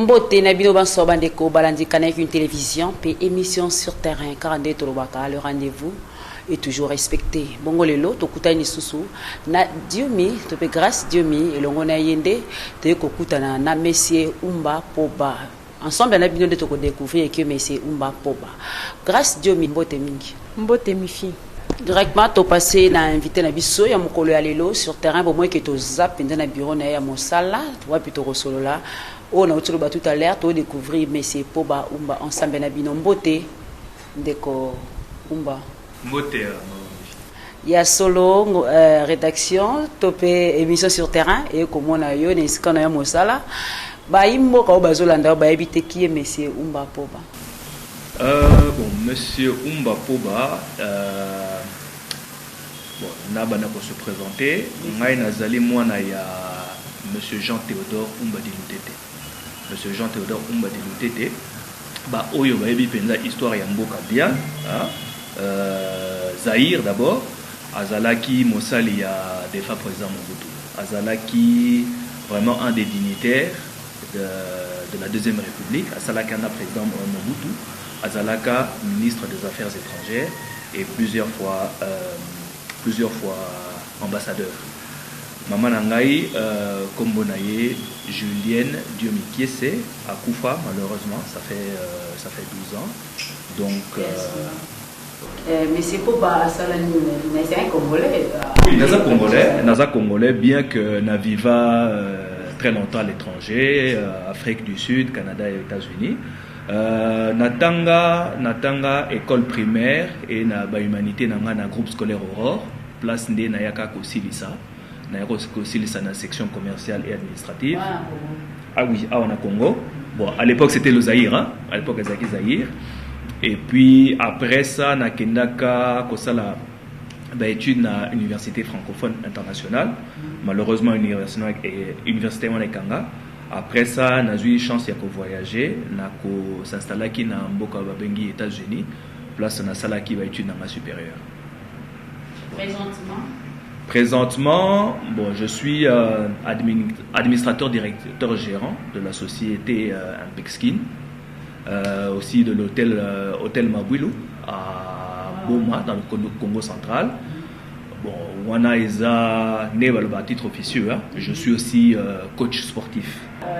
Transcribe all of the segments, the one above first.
Mbote na bino banso bandeko balandi avec une télévision puis émission sur terrain 42 Tolobaka. Le rendez-vous est toujours respecté. Bongo lelo tokutani susu na Diomi to pe grâce Diomi elongo na yende te kokutana na Monsieur Umba Poba. Ensemble na bino de toko découvrir que Monsieur Umba Poba. Grâce Diomi Mbote mingi. Mbote mifi. Directement to passé na invité na biso ya mokolo ya lelo sur terrain pour moi que to zap na bureau na ya mosala to wa plutôt solo là. On a autour tout à l'heure to découvrir Monsieur Poba Umba ensemble na bino Mbote ndeko Umba. Mbote il y a solo rédaction topé émission sur terrain et comme on a eu une scanner ya mosala ba imbo ka bazolanda ba habiter qui est Monsieur Umba Poba. Bon, Monsieur Umba Poba, bon, Nabana pour se présenter. Ngai nazali mwana ya Monsieur Jean-Théodore Umba Dilutete. Monsieur Jean-Théodore Umba Dilutete, ba oyo ba yebi penza histoire ya mboka bien, Zaïre d'abord, azalaki mosali ya defa président Mobutu. Azalaki vraiment un des dignitaires de la Deuxième République, azalaki un président Mobutu. Azalaka, ministre des Affaires étrangères et plusieurs fois ambassadeur. Maman Nangaï, Kombonaye, Julienne Diomi Kiese, à Koufa, malheureusement, ça fait 12 ans. Donc. Mais c'est pas c'est un Congolais. Oui, Naza Congolais, bien que Naviva très longtemps à l'étranger, Afrique du Sud, Canada et États-Unis. Natanga école primaire et na ba humanité na groupe scolaire Aurore place ndé na yaka ko silisa na section commerciale et administrative. Ah oui, on a Congo. Bon, à l'époque c'était le Zaïre, hein? À l'époque c'était Zaïre. Et puis après ça na kendaka ko sala ba étude na université francophone internationale. Malheureusement université wana Kanga. Après ça, j'ai eu chance de voyager, de s'installer dans Mboka Babengi, États-Unis, place na sala qui va étudier dans ma supérieure. Présentement, bon, je suis administrateur directeur gérant de la société Impexkin, aussi de l'hôtel Mabwilo à Boma dans le Congo central. Bon, Wana Eza Nebal à titre officieux, hein. Je suis aussi coach sportif.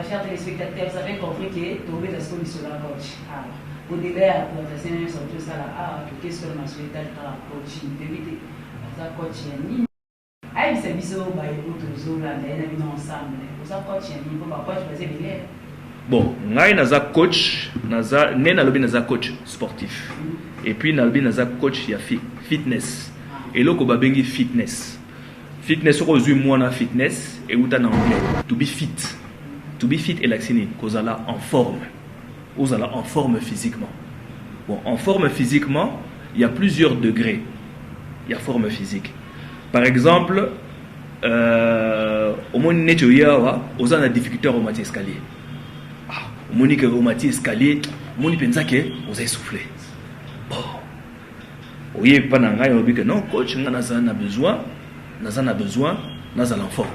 Chers téléspectateurs, vous avez compris que tu es dans ce commission de coach. Au-delà de la scène, tout ça là, qu'est-ce que ma souhaité de la coaching, d'éviter la coaching. Aïe, c'est bizarre, bah, il y a d'autres zones là, on est ensemble. Pour ça, coaching, il faut pas coach, parce que c'est bon, ngai naza coach, naza né na lobi naza coach sportif. Et puis na lobi naza coach ya fitness. Et là, on a fitness. Fitness, on a fitness et on a en anglais. To be fit. To be fit est l'accent qu'on a là en forme. On a là en forme physiquement. Bon, en forme physiquement, il y a plusieurs degrés. Il y a forme physique. Par exemple, au moins, on a des difficultés au matière escalier. Au moins, au matière escalier, on pense que vous avez soufflé. Bon. Oui, pas que non, coach, on a besoin, en forme.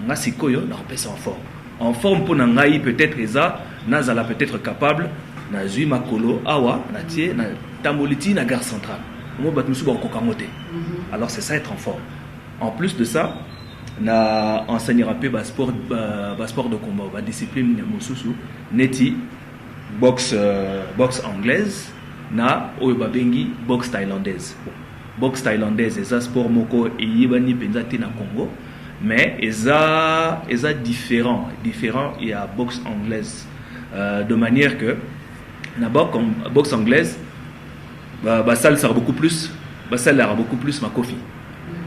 On a sikoyo, on a en forme. En forme pour nangai peut-être ça, nazala peut-être capable, na zui makolo awa, na tie na tamboliti na gare centrale. Moi bat musu ba kokangote. Alors c'est ça être en forme. En plus de ça, na enseignera peu sport de combat, ba discipline mususu, neti boxe anglaise. Na oyo babengi boxe thaïlandaise. Boxe thaïlandaise eza sport moko eyibani penza te na Congo, mais eza différent il y a boxe anglaise de manière que na boxe anglaise ba salle sera beaucoup plus ma kofi.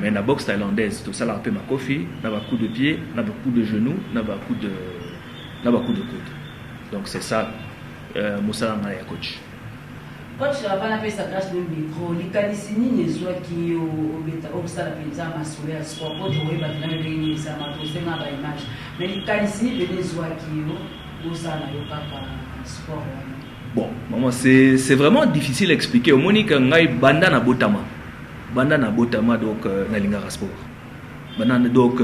Mais na boxe thaïlandaise tout ça la peu ma kofi, na ba coup de pied, na ba coup de genou, na ba coup de coude. Donc c'est ça Moussa ya coach. Coach, je vais appeler sa grâce de micro. Les calissini, les joies qui ont obstacle à penser à ma sourire, sport, pour jouer, battre dans le ring, ça m'a posé ma image. Mais les calissini, les joies qui ont obstacle à sport. Bon, maman, c'est vraiment difficile à expliquer. Au Monique, ngai banda na botama donc na lingara sport. Donc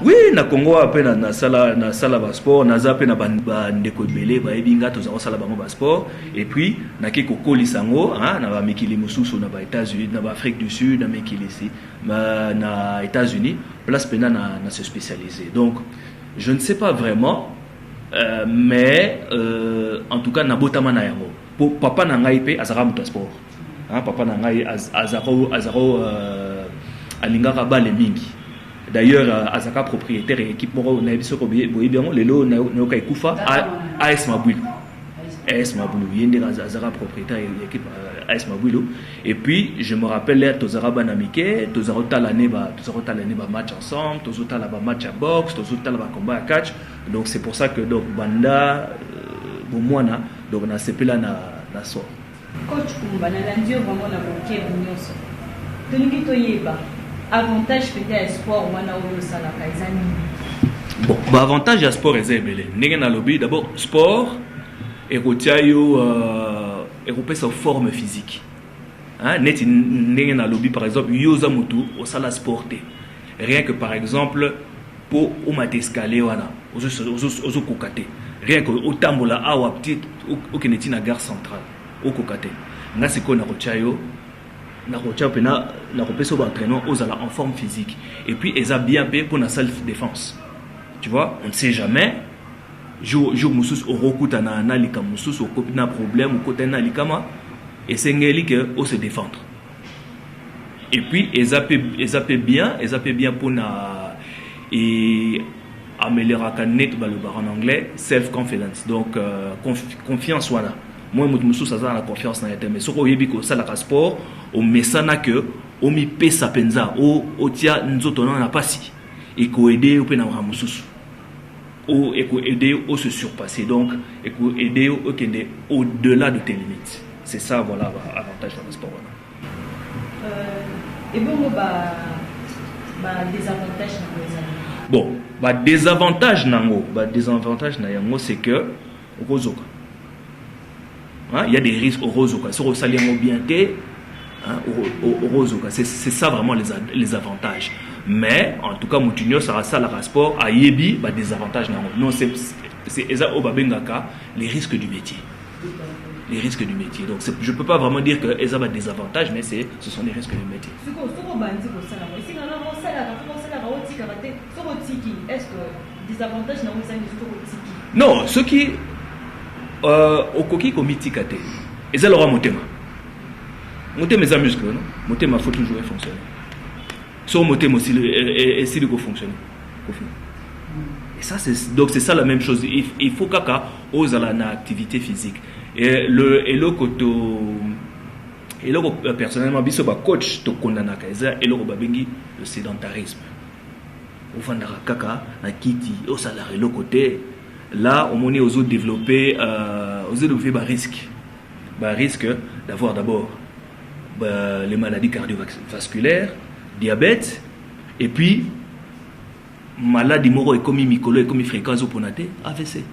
oui, na Congo après na sala ba sport, na zape na ba ndeko belé ba ebinga to za sala bango ba sport et puis na ke kokoli sango hein na ba mikili mususu na ba États-Unis, na ba Afrique du Sud, na mikili ici, na États-Unis, place pena na se spécialiser. Donc je ne sais pas vraiment mais en tout cas na botama na yango. Papa na ngai pe azara muta sport. Hein, papa na ngai azaro alingaka bale mingi. D'ailleurs azaka propriétaire et équipe moko na biso ko boyebiango lelo na yoka ikufa AS Mabwilo. AS Mabwilo yende azaka propriétaire et équipe AS Mabwilo. Et puis je me rappelle là tozara banamike, tozara talane ba match ensemble, tozotala ba match à boxe, tozotala ba combat à catch. Donc c'est pour ça que donc banda bomwana donc na sepela na so. Coach Kumba na landio vraiment na boké nyonso. Tolingi toyeba avantage peut-être sport wana oyo sala kaizani. Bon, bah avantage ya sport ezebele. Ndenge na lobby d'abord sport et rotiayo et sa forme physique. Hein, net ndenge na lobby par exemple yoza mutu au sala sporté. Rien que par exemple pour au matescalé wana, ozo kokate. Rien que au tambola awa petit au keneti na gare centrale. Au kokate. Nga siko na rotiayo na rotia pena na kopesa ba entraînement aux ala en forme physique et puis ils a bien payé pour la self défense. Tu vois, on ne sait jamais jour musus au rokuta na analika musus au copina problème au côté na likama et c'est ngeli que au se défendre. Et puis ils a bien pour na et améliorer net ba le bar en anglais self confidence. Donc confiance voilà. Moi musu ça la confiance na yete mais soko yebi ko sala ka sport o mesana que o mi pesa penza o tia nzoto na pasi et ko aider o pena mususu o et ko aider o se surpasser donc et ko aider o kende au-delà de tes limites. C'est ça voilà avantage dans le sport voilà. Et bon ba désavantage na ko bon ba désavantage na yango c'est que okozoka. Il y a des risques au Rosoka. Sur le salaire bien au Rosoka. C'est ça vraiment les avantages. Mais en tout cas, Moutinho, ça reste la sport. À Yebi, des avantages. Non, c'est les risques du métier. Les risques du métier. Donc je ne peux pas vraiment dire que ça a des avantages, mais ce sont les risques du métier. Est-ce que des avantages non, ce qui au coquille comité kate et ça l'aura motema eza muscle non motema faut toujours fonctionner so motema aussi et si le fonctionner et ça c'est donc c'est ça la même chose il faut kaka aux ala na activité physique et le koto et le personnellement biso ba coach to kondana kaza et le babengi le sédentarisme au fandara kaka na kiti au salarié le côté. Là, on est aux autres développer risque d'avoir d'abord les maladies cardiovasculaires, diabète, et puis maladie moro et comme micolo et comme fréquence au ponaté, AVC.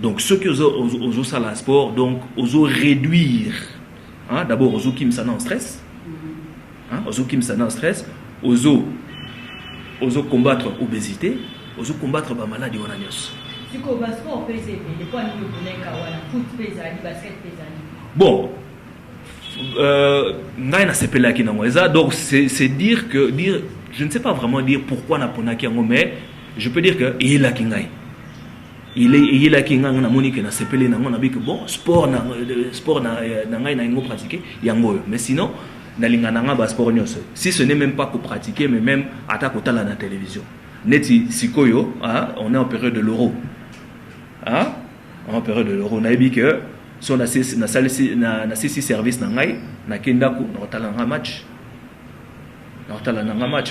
Donc ceux qui osent ça la sport, donc osent réduire, hein, d'abord osent qui me s'en en stress, osent combattre l'obésité, osent combattre la maladie de l'anus. Bon, donc c'est dire que je ne sais pas vraiment dire pourquoi na ponaki yango mais je peux dire que il est là qui na monique na sepele na ngona bik bon sport na ngai na ngo pratiquer yango mais sinon si ce n'est même pas pour pratiquer mais même attaque au talent à la télévision neti sikoyo on est en période de l'euro en période de l'euro on a dit que si on a six services na kendaku na match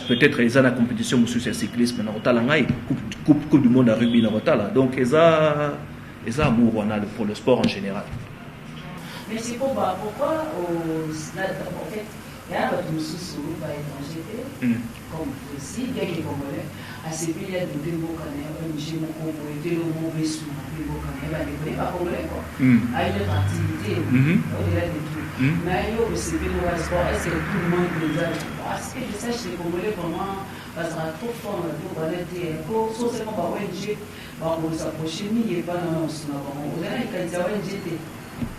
peut-être ils ont la compétition sur le cyclisme na coupe du monde à rugby na donc ils ont amour pour le sport en général. Mais c'est pourquoi en fait, il y a d'autres sous étrangers, comme aussi, bien que les Congolais, à ces pays, il y a des Congolais, j'ai mon Congolais, le mauvais sous, les Congolais, pas Congolais, quoi. À une autre activité, au-delà de tout. Mais c'est que le sport, est-ce que tout le monde les a? Parce que je sache les Congolais comment parce qu'on a trop fort on a été pour seulement par ONG, on s'approche ni et pas dans on a une ONG.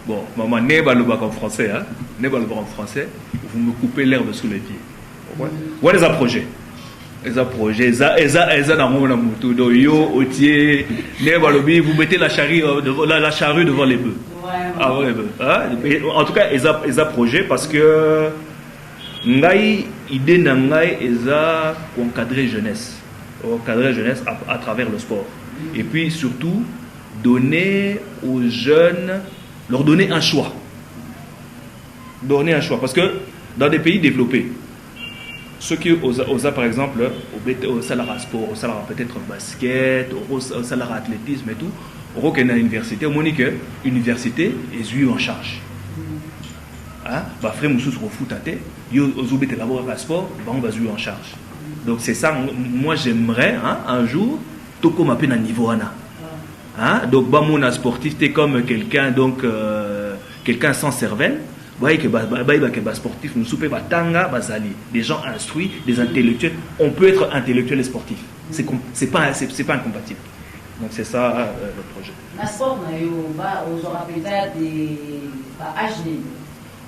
Bon, maman, n'est pas le bac en français, hein? N'est pas le bac en français. Vous me coupez l'herbe sous les pieds. Voilà les projets. Les projets, ils dans mon amour, do yo, otier, n'est pas le vous mettez la charrue devant les bœufs. Ah ouais, en tout cas, ils ont projet parce que ngai idée ngai eza encadrer jeunesse à travers le sport. Et puis surtout donner aux jeunes, leur donner un choix. Donner un choix parce que dans des pays développés, ceux qui osent par exemple au salaire sport, au salaire peut-être basket, au salaire athlétisme et tout, au qu'il y a une université, au Monique, université est eu en charge. Hein? Bah frère Moussous refoutent à terre, yo osubé te laborer à sport, bah on va eu en charge. Donc c'est ça, moi j'aimerais un jour tout comme un peu à niveau ana. Hein? Donc bah mon sportif t'es comme quelqu'un donc quelqu'un sans cervelle. Que sportif nous souper tanga bazali des gens instruits, des intellectuels. On peut être intellectuel et sportif. C'est pas incompatible. Donc c'est ça le projet. La sport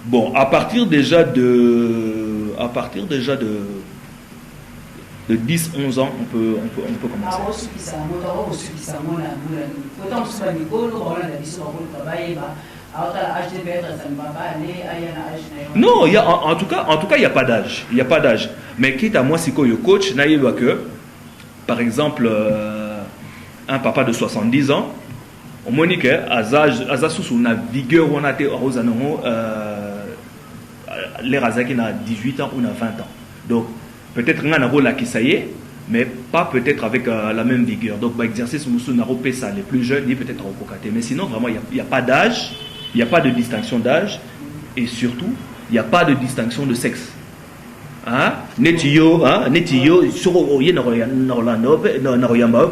bon, à partir déjà de 10-11 ans, on peut commencer. Non, en tout cas, il n'y a pas d'âge. Il n'y a pas d'âge. Mais quitte à moi, si je coach, que, par exemple, un papa de 70 ans, on m'a dit que na vigueur on a été l'air azaki na 18 ans ou na 20 ans. Donc peut-être qu'on a un rôle qui ça y est, mais pas peut-être avec la même vigueur. Donc bah exercice musu na repé ça les plus jeunes, ni peut-être au cocaté. Mais sinon vraiment il y a pas d'âge, il n'y a pas de distinction d'âge et surtout il n'y a pas de distinction de sexe. Hein? Netiyo sur oye na Orlando na Royamba.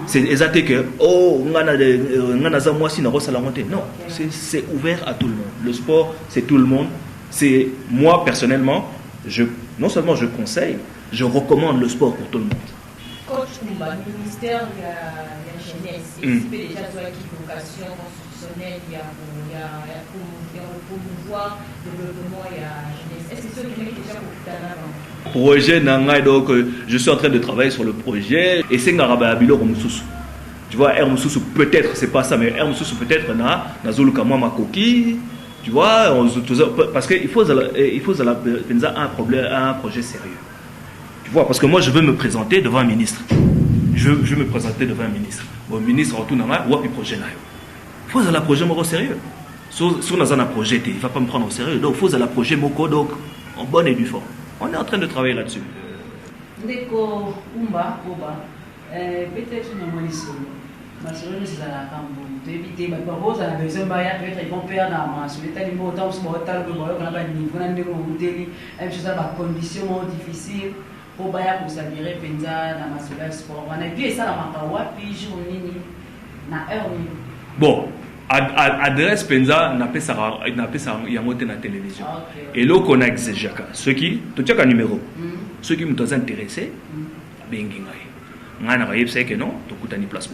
C'est exact que non, c'est ouvert à tout le monde. Le sport, c'est tout le monde. C'est moi personnellement, non seulement je conseille, je recommande le sport pour tout le monde. Coach Kumba, ministère de la jeunesse, est-ce que déjà toi qui vocation constitutionnelle, il y a pour promouvoir le développement et la jeunesse. Est-ce que c'est ce qui est déjà pour avant? Projet Nangai, donc je suis en train de travailler sur le projet et c'est Ngaraba Abilo Romususu. Tu vois, Hermususu peut-être, c'est pas ça, mais Hermususu peut-être na Zolukama Makoki, tu vois, parce qu'il faut un projet sérieux. Tu vois, parce que moi je veux me présenter devant un ministre. Je veux me présenter devant un ministre. Bon, ministre en tout nama, ou un projet là. Il faut un projet moko sérieux. Si on a un projet, il ne va pas me prendre au sérieux. Donc il faut un projet moko, donc en bonne et due forme. On est en train de travailler là-dessus. Ndeko Umba, peut-être une amonition. Parce que c'est la cambo. Éviter, mais pour vous, on a besoin de peut-être ils vont perdre la masse. Les talibans, autant que on a pas de niveau, on a des même chose à conditions difficiles pour baya pour s'admirer penza dans ma soleil sport. On a vu ça dans ma kawa, puis jour nini, na heure nini. Bon. Adresse Penza n'a pas ça il y a monté dans la télévision et là qu'on a exigé ceux qui tu as un numéro ceux qui me sont intéressés bengi ngai ngana ba yebse que non to kutani place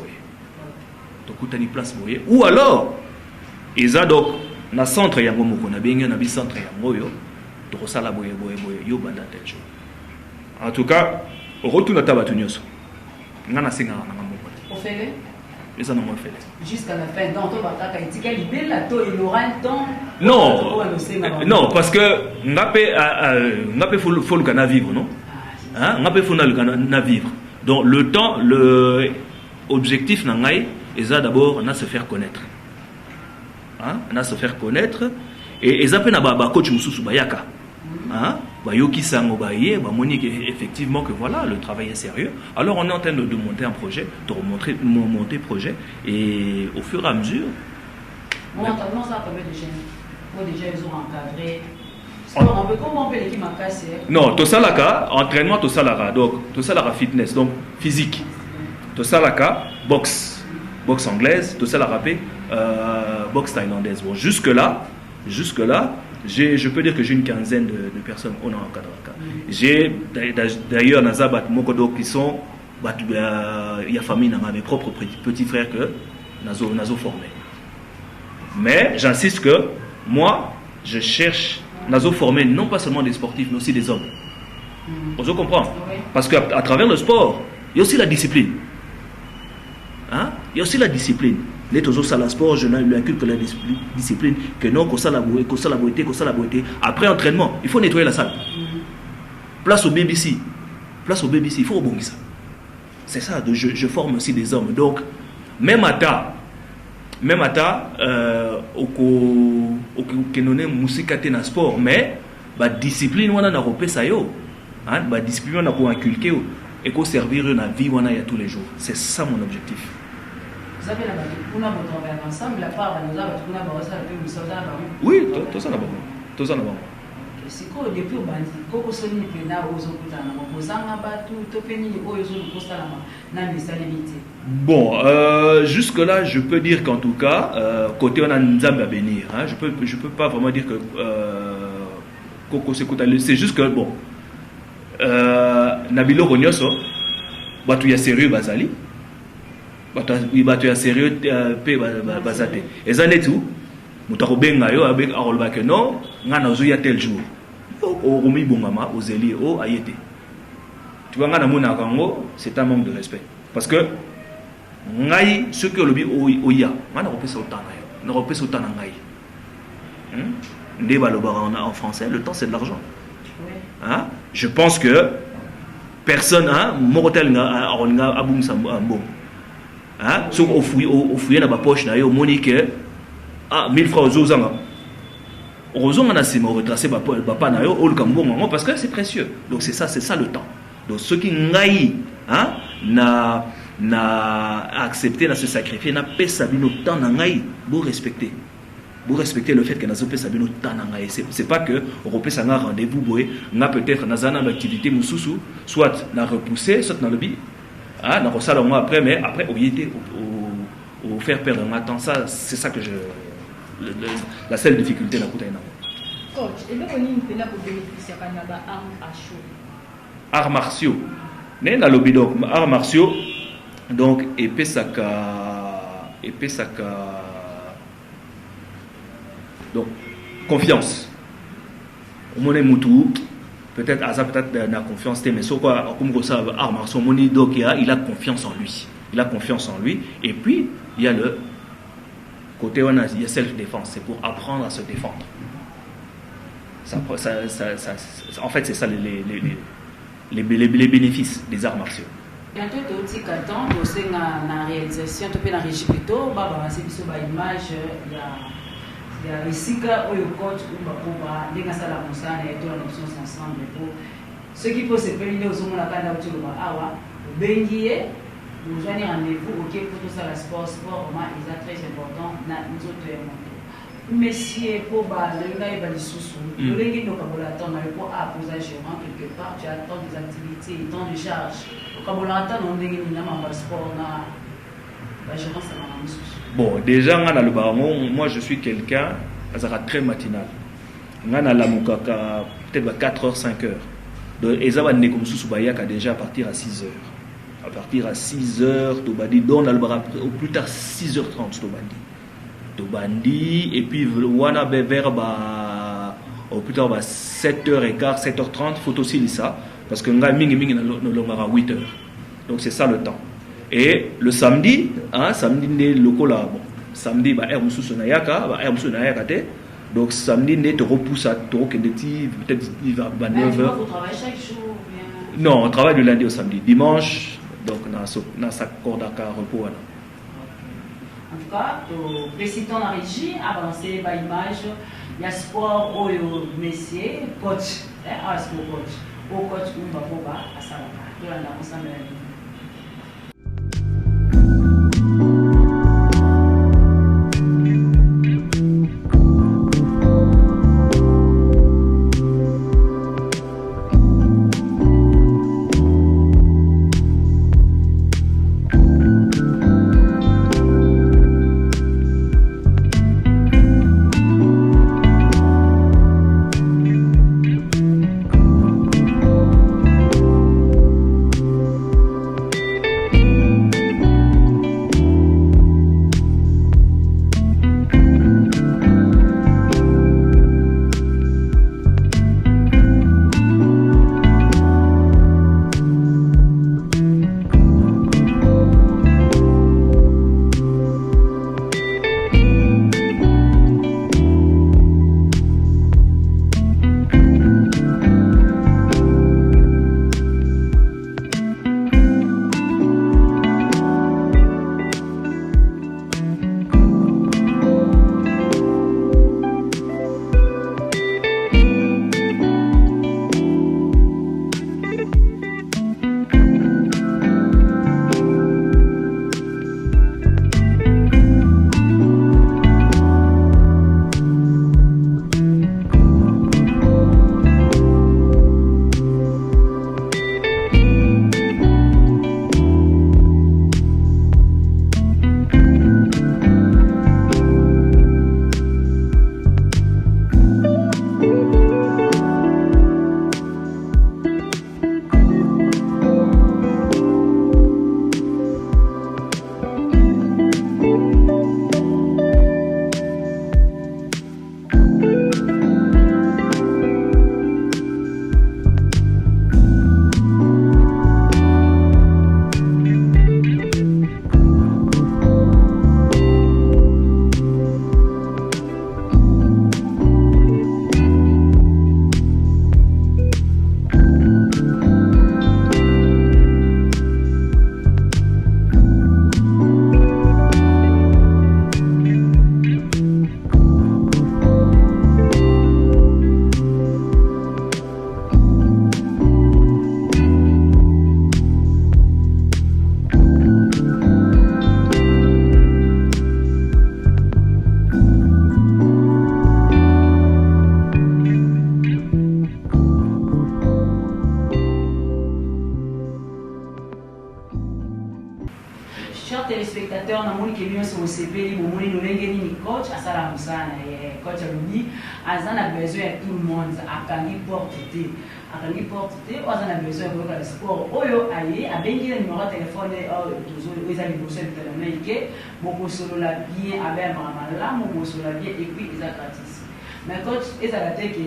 boye ou alors ils a donc na centre ya ngomoko na bengi na bi centre ya ngoyo to ko sala boye yo banda tenjo en tout cas au retour na tabatu nyoso ngana singa na ngomoko au fait et ça non moi fait jusqu'à la fin donc on va attaquer tika libé la to il aura un temps non parce que ngapé faut le kana vivre non hein ngapé faut na vivre donc le temps le objectif na ngai eza d'abord na se faire connaître hein na se faire connaître et eza pe na ba coach mususu bayaka hein bayoki sango baye ba monique effectivement que voilà le travail est sérieux. Alors on est en train de monter un projet, de monter projet et au fur et à mesure comment ça permet de jeunes moi déjà ils ont encadré comment on peut l'équipe en casse non to salaka entraînement to salaka donc to salaka fitness donc physique to salaka boxe anglaise to salaka boxe thaïlandaise bon jusque là Je peux dire que j'ai une quinzaine de personnes on a encadré. J'ai d'ailleurs Nazabat Mokodo qui sont il y a famille dans mes propres petits frères que Nazo formé. Mais j'insiste que moi je cherche Nazo formé non pas seulement des sportifs mais aussi des hommes. On se comprend parce qu'à travers le sport il y a aussi la discipline. Hein? Il y a aussi la discipline. Les autres ça la sport, je lui inculque la discipline que non qu'on ça la beauté. Après entraînement, il faut nettoyer la salle. Place au BBC, il faut rebondir ça. C'est ça, je forme aussi des hommes. Donc même à ta kenone musika te na sport mais ba discipline wana na repé ça yo. Hein, ba discipline wana ko inculquer et ko servir na vie wana ya tous les jours. C'est ça mon objectif. Vous avez la on a votre ensemble la part nous a tout na ba ça peu nous ça ba. Oui, tout ça là-bas. Tout ça là-bas. C'est quoi depuis bandi koko soni pena ozokuta na mozanga batu to peni ozo kosta na misalimité. Bon, jusque là je peux dire qu'en tout cas côté on a Nzambe à bénir hein, je peux pas vraiment dire que koko sekuta c'est juste que bon Nabilo Ronyoso batu ya sérieux bazali batu ya sérieux pe bazate ezanetu mutako benga yo avec arolba que non ngana ozuya tel jour o romi bongama ozeli o ayete tu vois ngana mona kango c'est un manque de respect parce que ngai ce que lobi oya ngana repesa otana yo na repesa otana ngai ndé baloba en français le temps c'est de l'argent hein je pense que personne hein motel nga aronga abumsa bon hein so ofouiller na ba poche na yo monique 1000 francs aux ozanga ozonga na sima retracer papa na yo olukambongo parce que c'est précieux donc c'est ça le temps donc ceux qui ngai hein na accepter na se sacrifier na pesa bino temps na ngai vous respecter le fait que nazo pesa bino temps na ngai c'est pas que repesa nga rendez-vous boy na peut-être na zana activité mususu soit na repousser soit na lobby ah na rosala moi après mais après au yété au faire perdre un temps ça c'est ça que la seule difficulté na kuta ina coach et donc on y peut pour bénéficier kana ba arts martiaux né na lobby donc arts martiaux donc epesaka donc confiance omone mutu peut-être asa peut-être na confiance mais so quoi comme ça arts martiaux moni donc il a confiance en lui et puis il y a le côté on a il y a self-défense c'est pour apprendre à se défendre ça en fait c'est ça les bénéfices des arts martiaux. Bientôt tu as temps aussi na réalisation tu peux la régie plutôt baba c'est biso ba image il y a risika oyo coach ou ba denga sala musana et toi nous sommes ensemble pour ceux qui peuvent se périr aux hommes la kanda tu ba awa bengié nous joindre rendez-vous OK pour tout ça la sport vraiment est très important na nous autres monsieur pour ba lenga et ba lisusu le lengi no kabola temps na pour poser gérant quelque part tu as tant des activités temps de charge kabola temps on lengi na ma sport na ba gérant ça na lisusu. Bon déjà ngana le baron moi je suis quelqu'un azara très matinal ngana la mukaka peut-être 4h 5h donc ezaba ne comme susu bayaka déjà à partir à 6h. À partir à 6h, Tobandi, donc au plus tard 6h30, Tobandi, et puis Wana vers au plus tard 7h15, 7h30, faut aussi lire ça, parce que nous avons 8h. Donc c'est ça le temps. Et le samedi, samedi, bon, samedi, donc samedi, tu repousses à peut-être il va 9h. Vous travaillez chaque jour? Non, on travaille du lundi au samedi. Dimanche, donc dans sa corde à repos. En tout cas, le président de la régie a balancé par image. Il y a sport au métier, coach, coach, au coach ou à Salama. chers téléspectateurs, nous avons vu sur le CP, nous avons vu coach, à Salah Moussana, coach Alumi, on a besoin de tout le monde, à Kangi Porte-T. À Kangi Porte-T, on a besoin de faire le sport. Oyo aye, à bien le numéro de téléphone, ils ont besoin de téléphone, beaucoup sur la bien, avec Mamala, beaucoup sur la bien, et puis ils ont gratis. Mais coach, ils ont la tête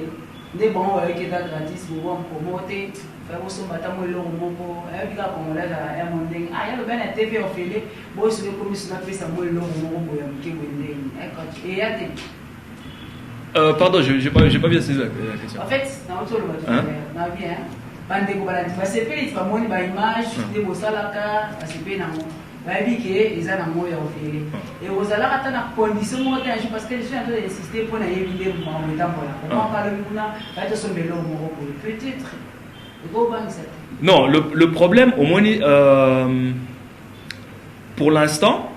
des bons qui sont gratis pour promoter. Faire aussi battre mon long moko et puis quand on l'a à un moment donné ah il y a le ben à TV au fil bon sur le commission fait ça mon long moko boyam qui wende et a pardon j'ai pas bien saisi la question. En fait dans tout le bateau na bien bande ko balandi parce que puis tu vas moni ba image de bosalaka parce que pe na mo ba bike eza na moya au fil et ozala kata na condition mo ta parce que je suis en train d'insister pour na yebile mo tambola comment parler kuna ba to so mbelo mo ko peut-être. Non, le problème, au moins, pour l'instant,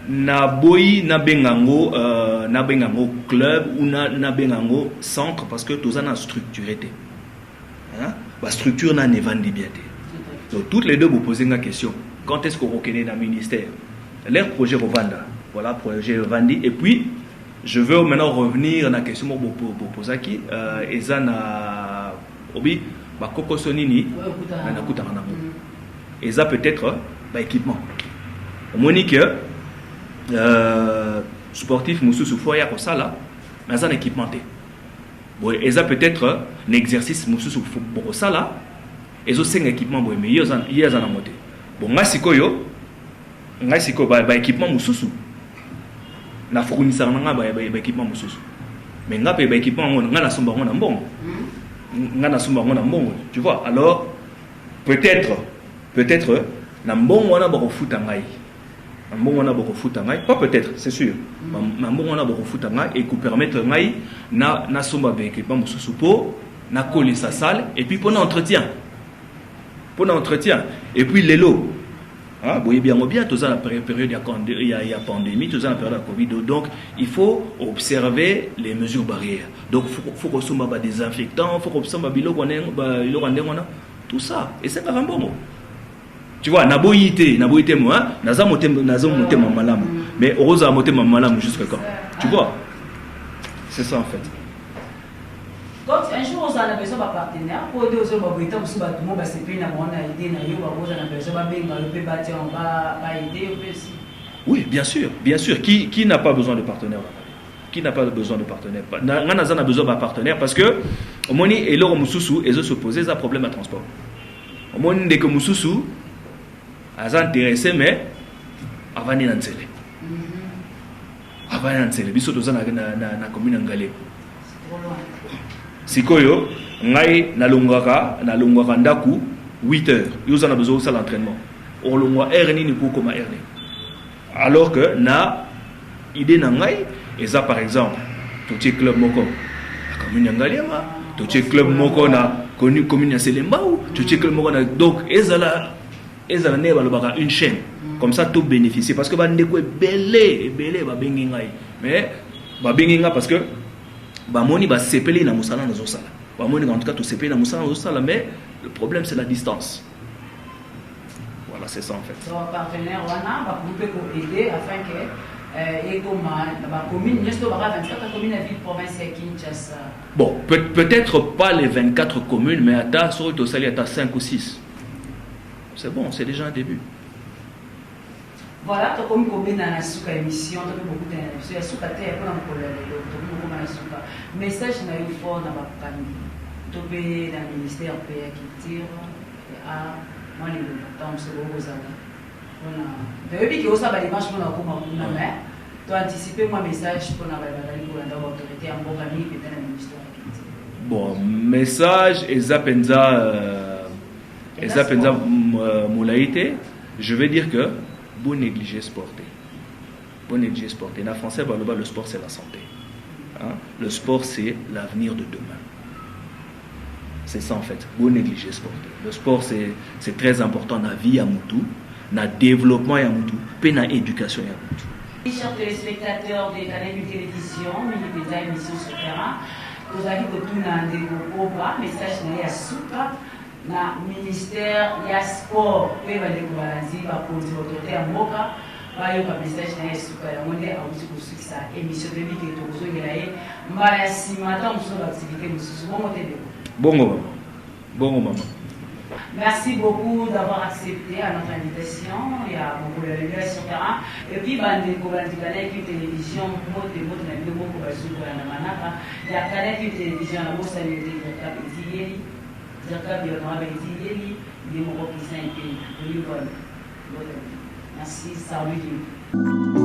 na boyi na bengango club ou na bengango centre parce que tout ça n'a structuré. Hein? La structure n'a pas vendu bien. Donc toutes les deux vous posez une question. Quand est-ce qu'on reconnaît dans le ministère? Leur projet Rwanda. Voilà, projet Rwanda. Et puis, je veux maintenant revenir à la question pour poser qui. Et ça na obi ba koko sonini na kuta na mo et ça peut-être ba équipement au moins que sportif mususu foya ko sala na za équipamenté bon et ça peut-être un exercice mususu pour sala et zo seng équipement bon mais yeza na moté bon ngasiko ba équipement mususu na fournisseur na ba équipement mususu mais ngape ba équipement ngana somba ngona mbongo tu vois alors peut-être na mbongo wana bako futa ngai pas peut-être c'est sûr na mbongo wana bako futa ngai et ku permettre ngai na somba ba équipement mususu po na coller sa salle et puis pour l'entretien et puis les lots. Ah, vous voyez bien, tout ça, la période il y a pandémie, tout ça, la période de Covid. Donc, il faut observer les mesures barrières. Donc, il faut qu'on soit désinfectant, il faut qu'on soit tout ça. Et c'est pas un bon mot. Tu vois, naboyité, moi, nazamoté malam. Mais heureusement, moté malam jusqu'à quand? Tu vois? C'est ça en fait. Donc, un jour, on a besoin d'un partenaire pour aider aux autres. Tout le monde va se payer, on a aidé, on a besoin d'aider aussi. Oui, bien sûr. Qui n'a pas besoin de partenaire? Qui n'a pas besoin de partenaire? On a besoin d'un partenaire parce que, au moins, et là, ils se posaient un problème à transport. Au moins, dès que Moussoussou a intéressé, mais avant de n'enseigner. Avant d'enseigner, ils sont dans la commune en Galé. C'est trop loin. Sikoyo, ngai nalongwaka ndaku 8h. Ils ont besoin de l'entraînement. On longwa erni ni pour comme erni. Alors que na idée na ngai et ça par exemple, tout ce club moko la commune ngaliama, tout ce club moko na connu commune Selembao, tout ce club moko na donc ezala ne ba une chaîne. Comme ça tout bénéficier parce que ba ndeko belé ba bengi ngai. Mais ba bengi ngai parce que Bamoni va s'épeler dans Moussala dans Osala. Bamoni en tout cas tout s'épeler dans Moussala dans Osala, mais le problème c'est la distance. Voilà, c'est ça en fait. Donc partenaire wana va couper pour aider afin que et comme la commune n'est pas 24 communes à ville provinciale Kinshasa. Bon, peut-être pas les 24 communes, mais à sur au Sali à 5 ou 6. C'est bon, c'est déjà un début. Voilà, tu as comme combien dans la souka émission, tu as beaucoup d'émission, la souka terre pour l'emploi tu as beaucoup dans la souka. Message na eu fort dans ma famille. Tu peux dans le ministère PA qui tire à moi les temps c'est beau ça. Voilà. Tu as vu que ça va dimanche pour la coupe na mais tu as anticipé mon message pour la pour la autorité en bonne famille qui dans le ministère qui tire. Bon, message Ezapenza Moulaïté, je vais dire que bon négliger sporter. Bon négliger sporter. En français, le sport c'est la santé. Hein? Le sport c'est l'avenir de demain. C'est ça en fait. Bon négliger sporter. Le sport c'est très important dans la vie à Moutou, dans le développement à Moutou, puis dans l'éducation à Moutou. Chers téléspectateurs des canaux de télévision, mais émission sur terrain, vous avez que tout n'a pas message à Souka. na ministère ya sport pe bandeko balanzi bakonzi autorité ya mboka bayoka message na esuka yango nde auti kosukisa émission publique tokozongela ye mbala ya nsima ata mosusu baactivité mosusu bongo te ndeko bongo mama. Merci beaucoup d'avoir accepté à notre invitation. Il y a beaucoup de lumière sur terrain. Et puis, bandeko bandikana qui télévision mote na bido moko basukola na manaka. Il y a kana qui télévision na bosa ni directeur Betiyeli. Directeur honorable Betiyeli, il est moko qui s'est impliqué. Merci, salut.